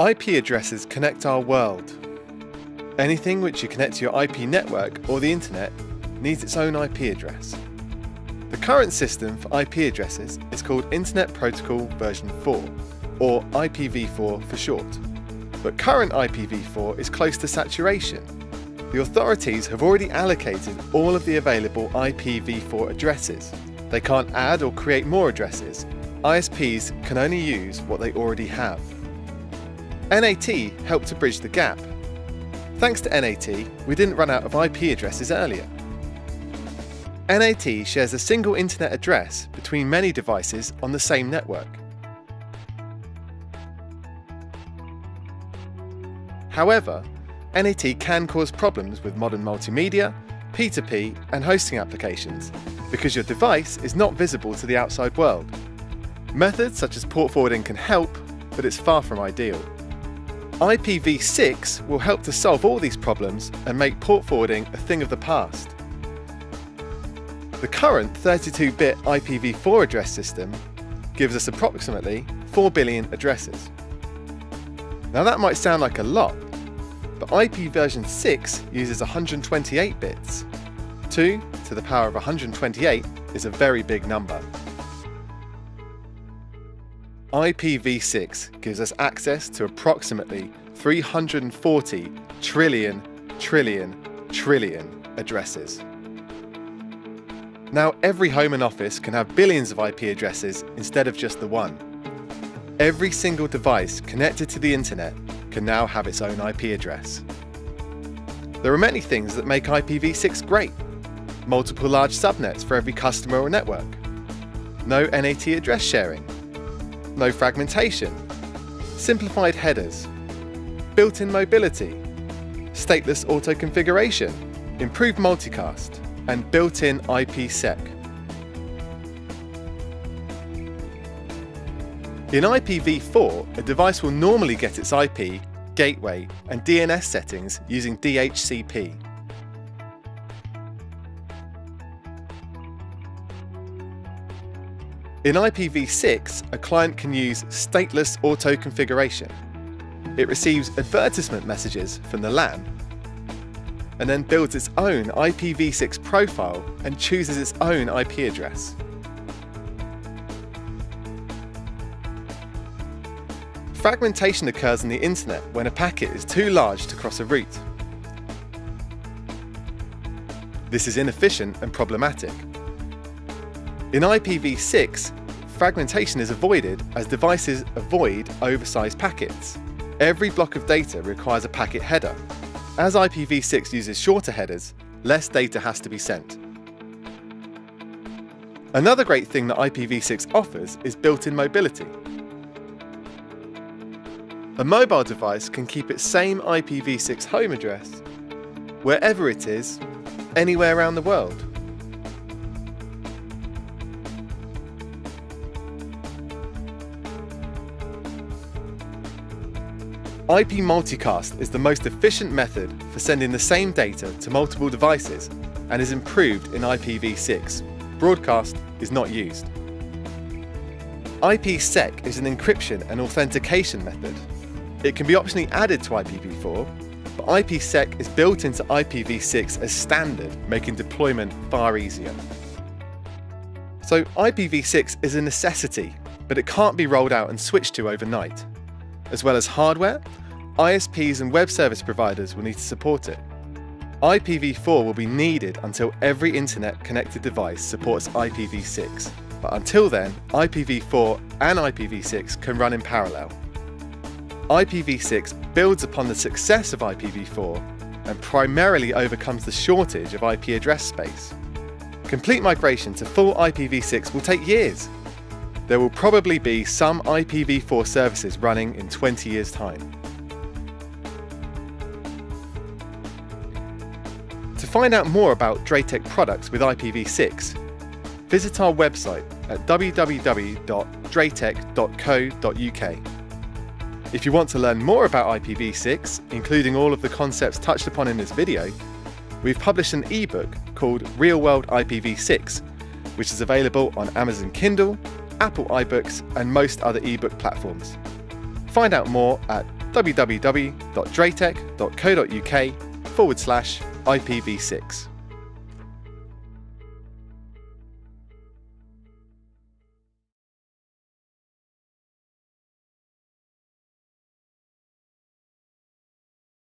IP addresses connect our world. Anything which you connect to your IP network or the internet needs its own IP address. The current system for IP addresses is called Internet Protocol version 4, or IPv4 for short. But current IPv4 is close to saturation. The authorities have already allocated all of the available IPv4 addresses. They can't add or create more addresses. ISPs can only use what they already have. NAT helped to bridge the gap. Thanks to NAT, we didn't run out of IP addresses earlier. NAT shares a single internet address between many devices on the same network. However, NAT can cause problems with modern multimedia, P2P and hosting applications because your device is not visible to the outside world. Methods such as port forwarding can help, but it's far from ideal. IPv6 will help to solve all these problems and make port forwarding a thing of the past. The current 32-bit IPv4 address system gives us approximately 4 billion addresses. Now that might sound like a lot, but IP version 6 uses 128 bits. 2 to the power of 128 is a very big number. IPv6 gives us access to approximately 340 trillion addresses. Now every home and office can have billions of IP addresses instead of just the one. Every single device connected to the internet can now have its own IP address. There are many things that make IPv6 great. Multiple large subnets for every customer or network. No NAT address sharing. No fragmentation. Simplified headers. Built-in mobility. Stateless auto-configuration. Improved multicast. And built-in IPsec. In IPv4, a device will normally get its IP, gateway and DNS settings using DHCP. In IPv6, a client can use stateless auto-configuration. It receives advertisement messages from the LAN and then builds its own IPv6 profile and chooses its own IP address. Fragmentation occurs on the internet when a packet is too large to cross a route. This is inefficient and problematic. In IPv6, fragmentation is avoided as devices avoid oversized packets. Every block of data requires a packet header. As IPv6 uses shorter headers, less data has to be sent. Another great thing that IPv6 offers is built-in mobility. A mobile device can keep its same IPv6 home address wherever it is, anywhere around the world. IP multicast is the most efficient method for sending the same data to multiple devices and is improved in IPv6. Broadcast is not used. IPsec is an encryption and authentication method. It can be optionally added to IPv4, but IPsec is built into IPv6 as standard, making deployment far easier. So IPv6 is a necessity, but it can't be rolled out and switched to overnight. As well as hardware, ISPs and web service providers will need to support it. IPv4 will be needed until every internet-connected device supports IPv6. But until then, IPv4 and IPv6 can run in parallel. IPv6 builds upon the success of IPv4 and primarily overcomes the shortage of IP address space. Complete migration to full IPv6 will take years. There will probably be some IPv4 services running in 20 years' time. To find out more about Dratec products with IPv6, visit our website at www.dratec.co.uk. If you want to learn more about IPv6, including all of the concepts touched upon in this video, we've published an ebook called Real World IPv6, which is available on Amazon Kindle, Apple iBooks and most other ebook platforms. Find out more at www.dratec.co.uk/IPv6.